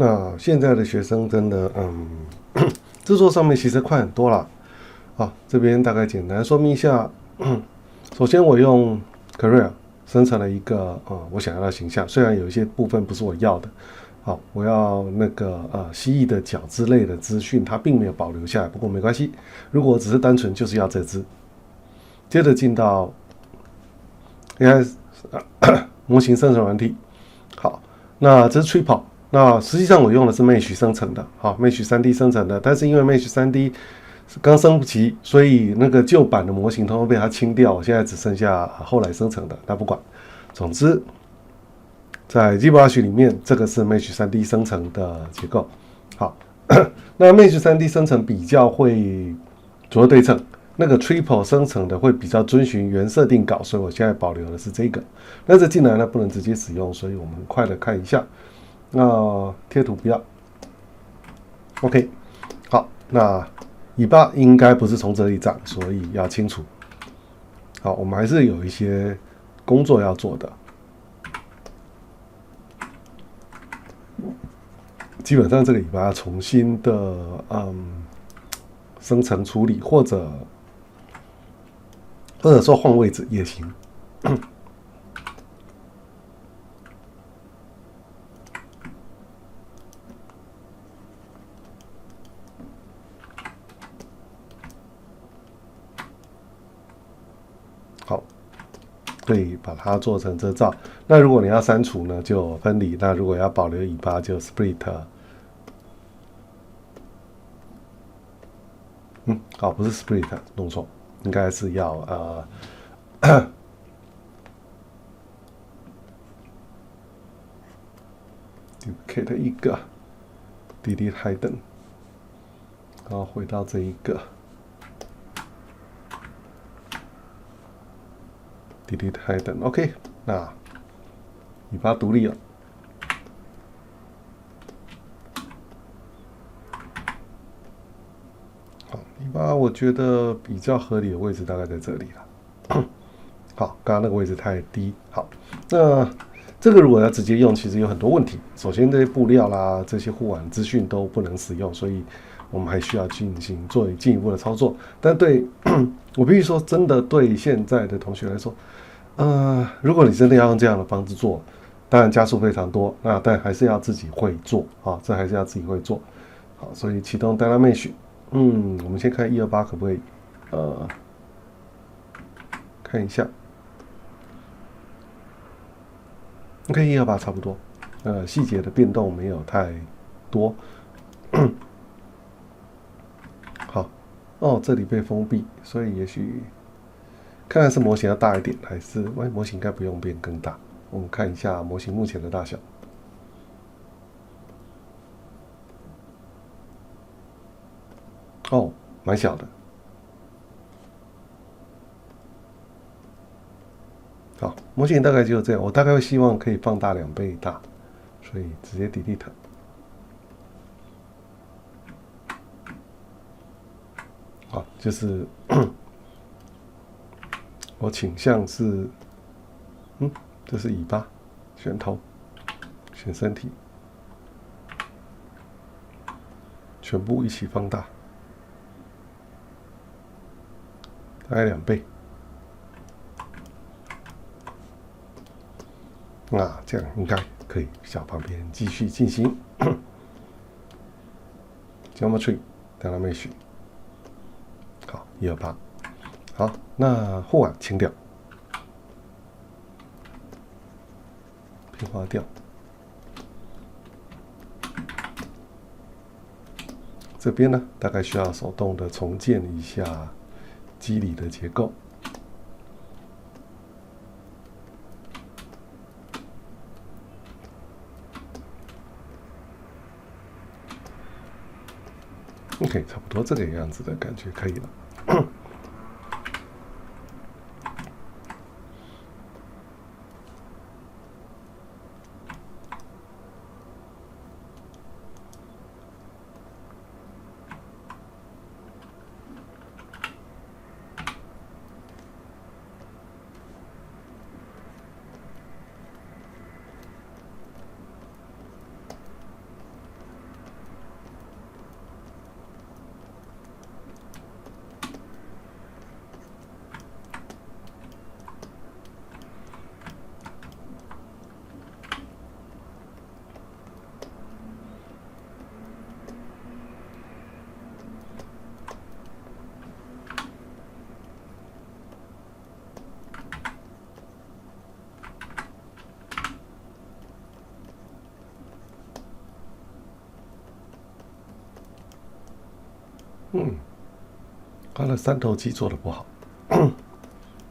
那现在的学生真的，制作上面其实快很多了。好，这边大概简单说明一下。首先，我用 Career 生成了一个我想要的形象，虽然有一些部分不是我要的。好，我要那个蜥蜴的脚之类的资讯，它并没有保留下来，不过没关系。如果只是单纯就是要这只，接着进到 AI 模型生成软体。好，那这是 Triple。那实际上我用的是 Mesh 生成的，好 ，Mesh 3D 生成的，但是因为 Mesh 3D 刚升不齐，所以那个旧版的模型通通被它清掉，我现在只剩下后来生成的，那不管。总之，在 ZBrush 里面，这个是 Mesh 3D 生成的结构。好，那 Mesh 3D 生成比较会左右对称，那个 Triple 生成的会比较遵循原设定稿，所以我现在保留的是这个。那这进来呢不能直接使用，所以我们很快的看一下。那贴图不要 ，OK。好，那尾巴应该不是从这里长，所以要清楚。好，我们还是有一些工作要做的。基本上这个尾巴要重新的生成处理，或者说换位置也行。好，可以把它做成这照。那如果你要删除呢，就分离；那如果要保留尾巴，就 split。好，不是 split， 弄错，应该是要duplicate 一个 delete hidden， 然后回到这一个 delete hidden，OK，那尾巴独立了。好，尾巴我觉得比较合理的位置大概在这里了。好，刚刚那个位置太低。好，那这个如果要直接用，其实有很多问题。首先，这些布料啦，这些护腕资讯都不能使用，所以我们还需要做进一步的操作。但对我必须说，真的对现在的同学来说，如果你真的要用这样的方式做，当然加速非常多，但还是要自己会做啊，这还是要自己会做。好，所以启动 Dynamic， 我们先看128可不可以看一下。OK， 128差不多，细节的变动没有太多。好，这里被封闭，所以也许看看是模型要大一点，还是模型应该不用变更大。我们看一下模型目前的大小。蛮小的。好，模型大概就这样，我大概会希望可以放大2倍大，所以直接 delete。好，就是我倾向是，这是尾巴，选头，选身体，全部一起放大，大概2倍。这样应该可以向旁边继续进行。Geometry Dynamic， 好，128。好，那护腕清掉，平滑掉。这边呢，大概需要手动的重建一下机理的结构。OK， 差不多这个样子的感觉可以了。嗯，它的三头肌做的不好，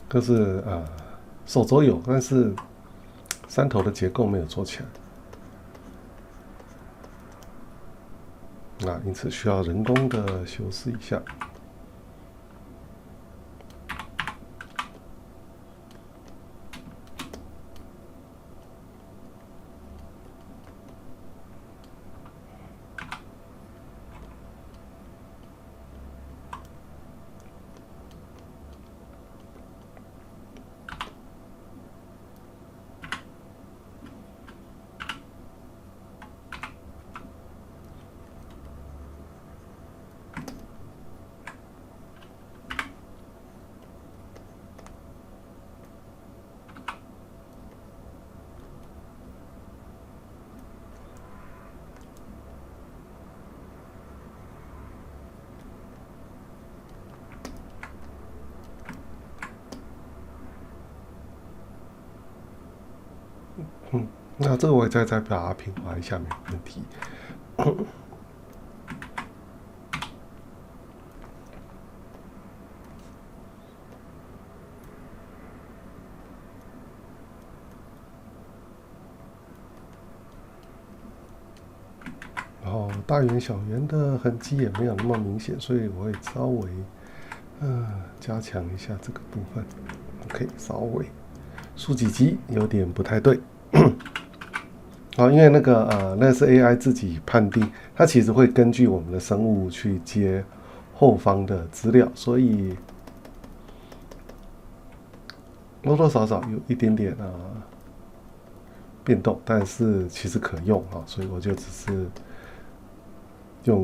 就是手肘有，但是三头的结构没有做起来。那因此需要人工的修饰一下。那这个我再把它平滑一下，没有问题。然后大圆小圆的痕迹也没有那么明显，所以我会稍微加强一下这个部分。OK， 稍微竖脊肌有点不太对。因为那是 AI 自己判定，它其实会根据我们的生物去接后方的资料，所以多多少少有一点点变动，但是其实可用所以我就只是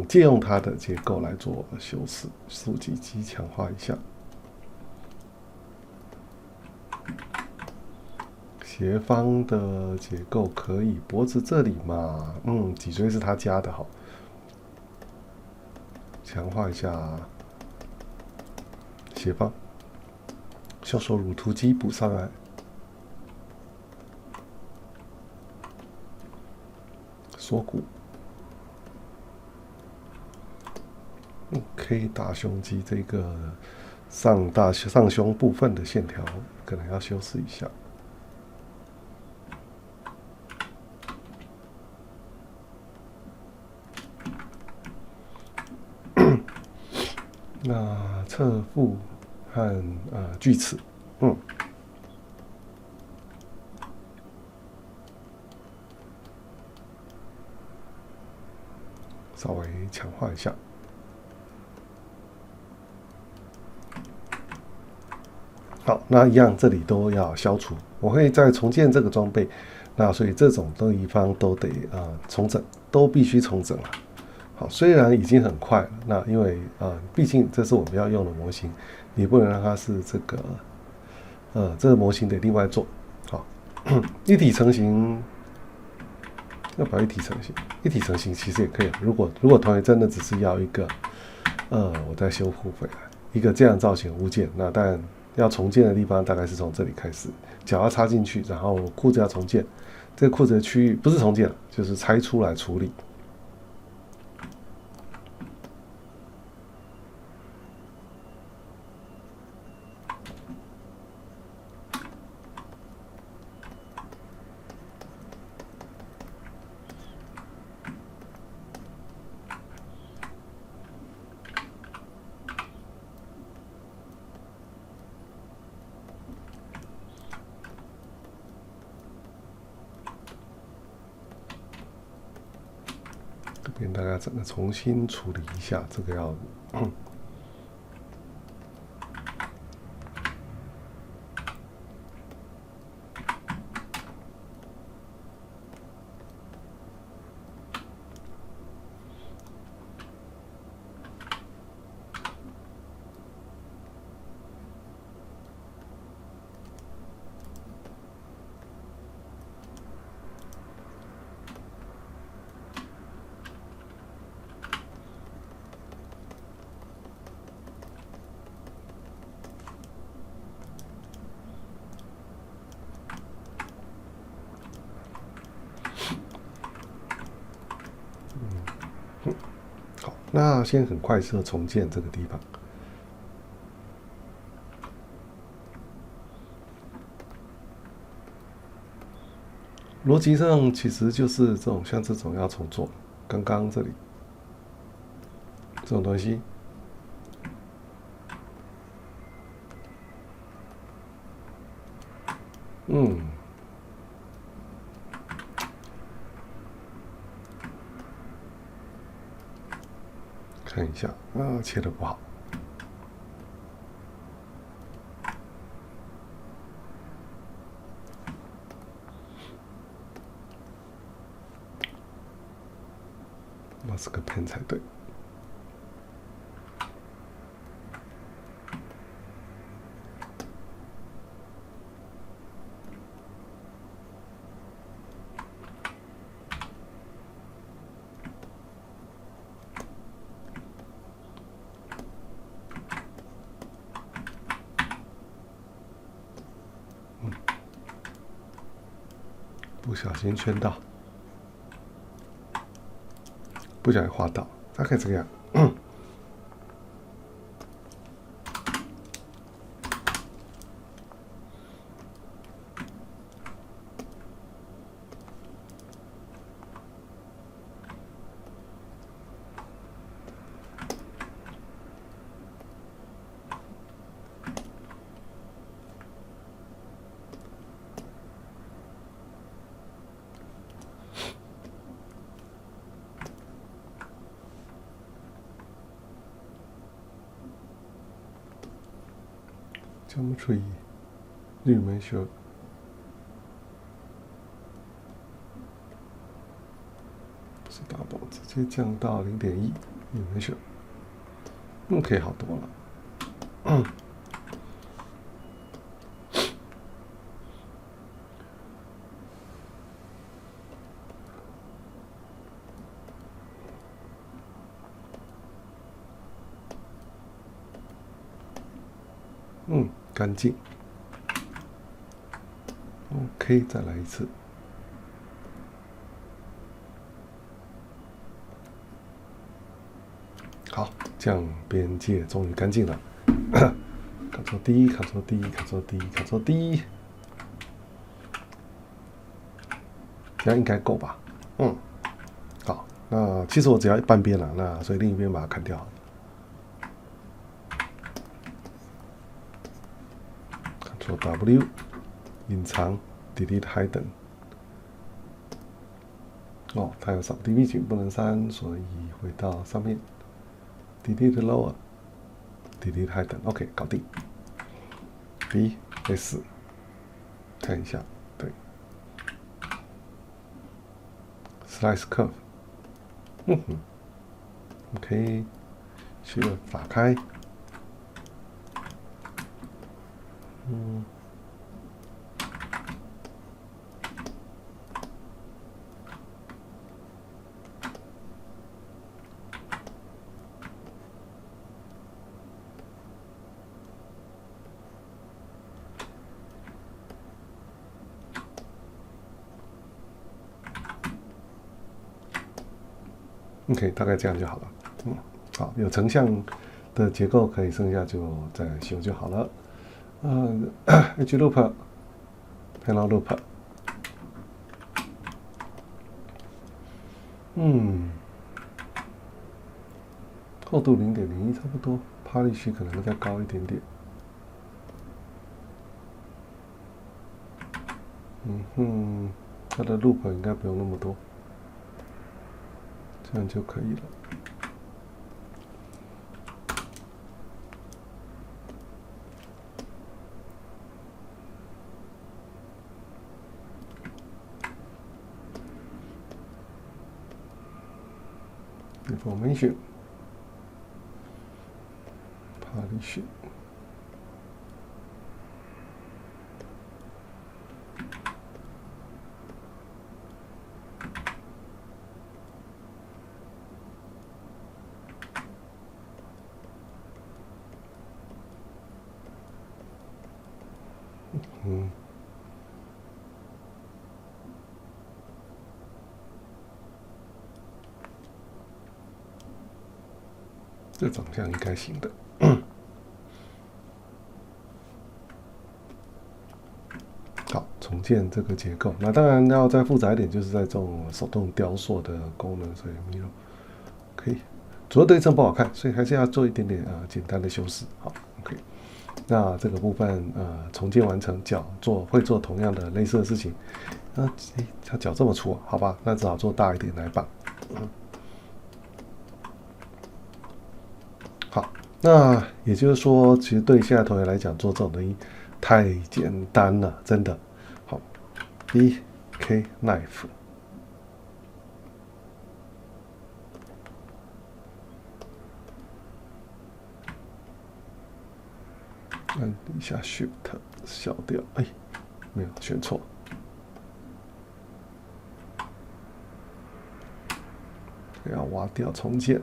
借用它的结构来做修饰，竖脊肌强化一下。斜方的结构可以，脖子这里嘛，脊椎是他加的，好，强化一下斜方，袖手乳突肌补上来，锁骨，OK， 大胸肌这个上胸部分的线条可能要修饰一下。那侧腹和锯齿，稍微强化一下。好，那一样这里都要消除。我会再重建这个装备，那所以这种地方都得重整，都必须重整了。好，虽然已经很快了，那因为毕竟这是我们要用的模型，你不能让它是这个模型得另外做。好，一体成型，要不要一体成型？一体成型其实也可以。如果同学真的只是要一个我再修复回来一个这样造型物件，那当然要重建的地方大概是从这里开始，脚要插进去，然后裤子要重建。这个裤子的区域不是重建，就是拆出来处理。这边大家整个重新处理一下，这个要那先很快速重建这个地方。逻辑上其实就是这种像这种要重做，刚刚这里这种东西，看一下啊，切的不好。那是个 pen 才对。不小心圈到，不小心划到，大概这个样。Geometry 绿门修是大宝，直接降到0.1绿门修，OK 好多了。干净。OK， 再来一次。好，这样边界终于干净了。Ctrl D，Ctrl D，Ctrl D，Ctrl D， 这样应该够吧？好，那其实我只要半边了，那所以另一边把它砍掉。Ctrl W， 隐藏 ，Delete Hidden。它有少 DB 群不能删，所以回到上面 ，Delete Lower，Delete Hidden。OK， 搞定。B S， 看一下，对 ，Slice Curve。OK， 去打开。OK， 大概这样就好了。好，有成像的结构可以，剩下就再修就好了。Edge Loop、Panel Loop。厚度0.01差不多，Polish 可能再高一点点。它的 loop 应该不用那么多，这样就可以了。Information Polish。这长相应该行的。好，重建这个结构。那当然要再复杂一点，就是在这种手动雕塑的功能，所以 Miro 可以。主要对称不好看，所以还是要做一点点简单的修饰。好 ，OK。那这个部分重建完成，脚会做同样的类似的事情。它脚这么粗，好吧，那只好做大一点来绑。好，那也就是说，其实对现在同学来讲，做这种东西太简单了，真的。好 ，BK knife。按一下 Shift 消掉，没有选错。要挖掉重建。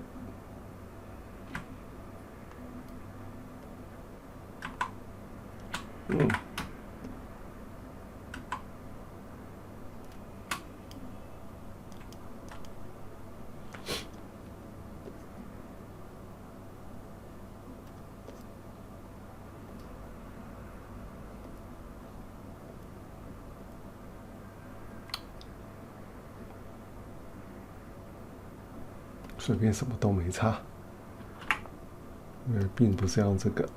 随便什么都没差，因为并不是要用这个。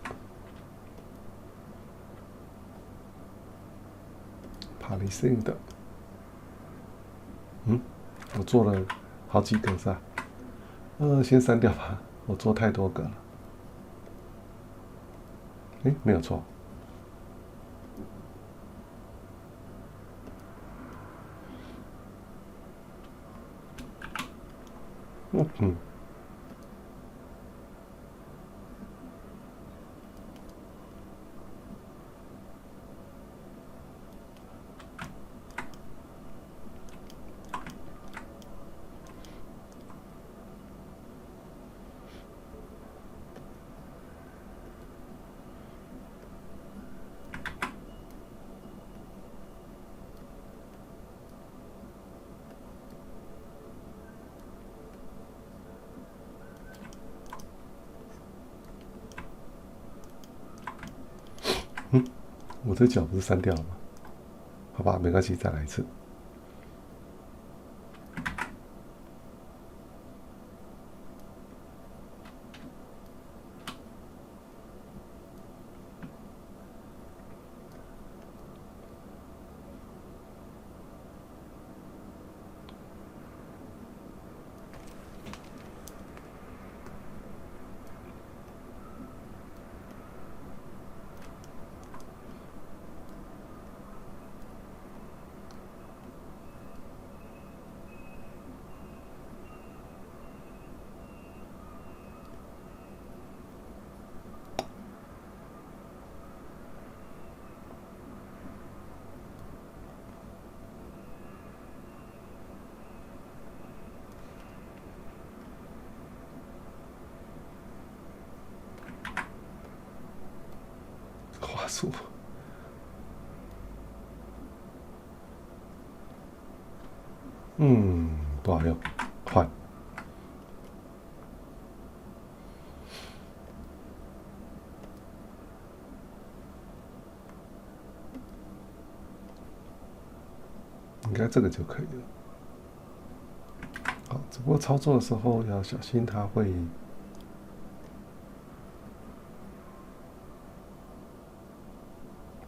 Palisade 的，我做了好几个是吧？先删掉吧，我做太多个了。没有错。我这脚不是删掉了吗？好吧，没关系，再来一次。话术。不好用，换。应该这个就可以了。好，只不过操作的时候要小心，它会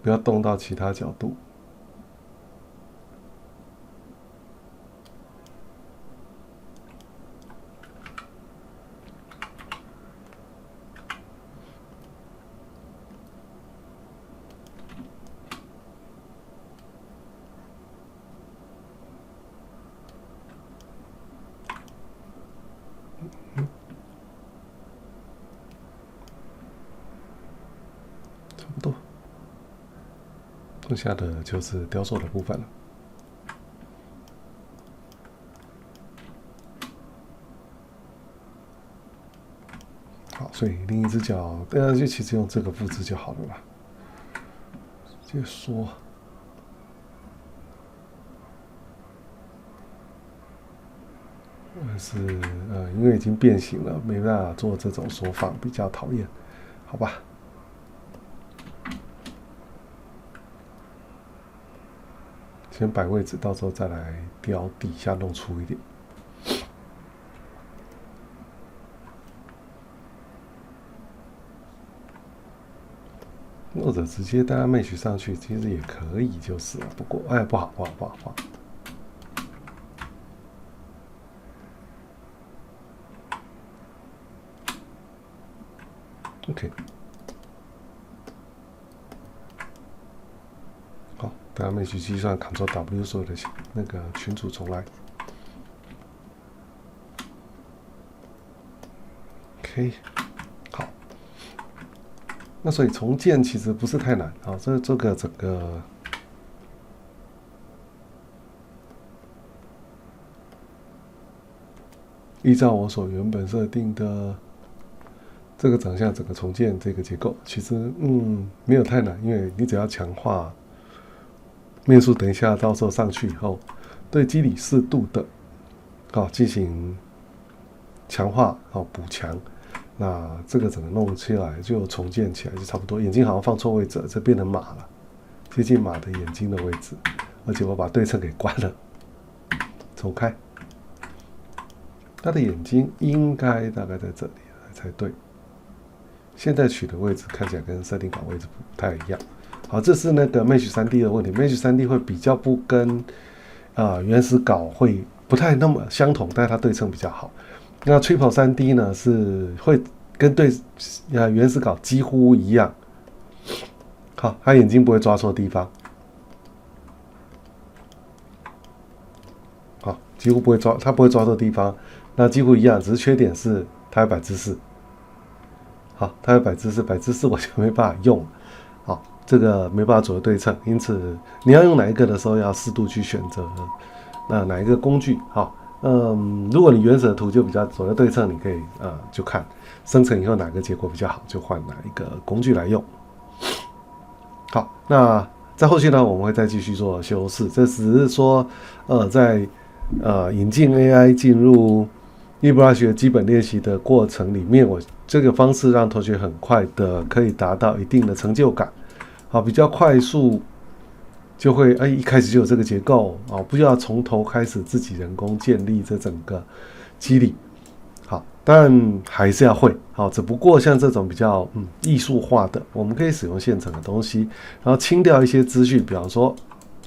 不要动到其他角度。差不多，剩下的就是雕塑的部分了。好，所以另一只脚，就其实用这个复制就好了啦。直接说。是因为已经变形了，没办法做这种缩放，比较讨厌，好吧？先摆位置，到时候再来雕底下弄粗一点。或者直接带 mesh 上去，其实也可以，就是了。不过，不好。OK， 好，等下mesh计算 Ctrl W 所有的那个群组重来。OK， 好。那所以重建其实不是太难啊，这个整个依照我所原本设定的这个长相，整个重建这个结构，其实没有太难，因为你只要强化面数，等一下到时候上去以后，对肌理适度的进行强化补强，那这个整个弄起来就重建起来就差不多。眼睛好像放错位置了，这变成马了，接近马的眼睛的位置，而且我把对称给关了，重开。它的眼睛应该大概在这里才对。现在取的位置看起来跟设定稿位置不太一样。好，这是那个 Mesh 3D 的问题。Mesh 3D 会比较不跟原始稿会不太那么相同，但是它对称比较好。那 Triple 3D 呢是会跟原始稿几乎一样。好，它眼睛不会抓错地方。好，几乎不会抓，它不会抓错地方。那几乎一样，只是缺点是它要摆姿势。好，它要摆姿势，摆姿势我就没办法用。好，这个没办法左右对称，因此你要用哪一个的时候，要适度去选择哪一个工具。好，如果你原始的图就比较左右对称，你可以就看生成以后哪个结果比较好，就换哪一个工具来用。好，那在后续呢，我们会再继续做修饰。这只是说在引进 AI 进入eBrush 的基本练习的过程里面，我这个方式让同学很快的可以达到一定的成就感，好，比较快速就会一开始就有这个结构，不需要从头开始自己人工建立这整个肌理，好，但还是要会，好，只不过像这种比较艺术化的，我们可以使用现成的东西，然后清掉一些资讯，比方说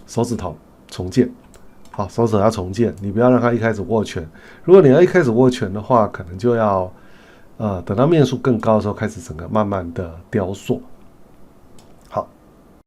手指头重建。好，手指要重建，你不要让它一开始握拳。如果你要一开始握拳的话，可能就要等到面数更高的时候开始整个慢慢的雕塑。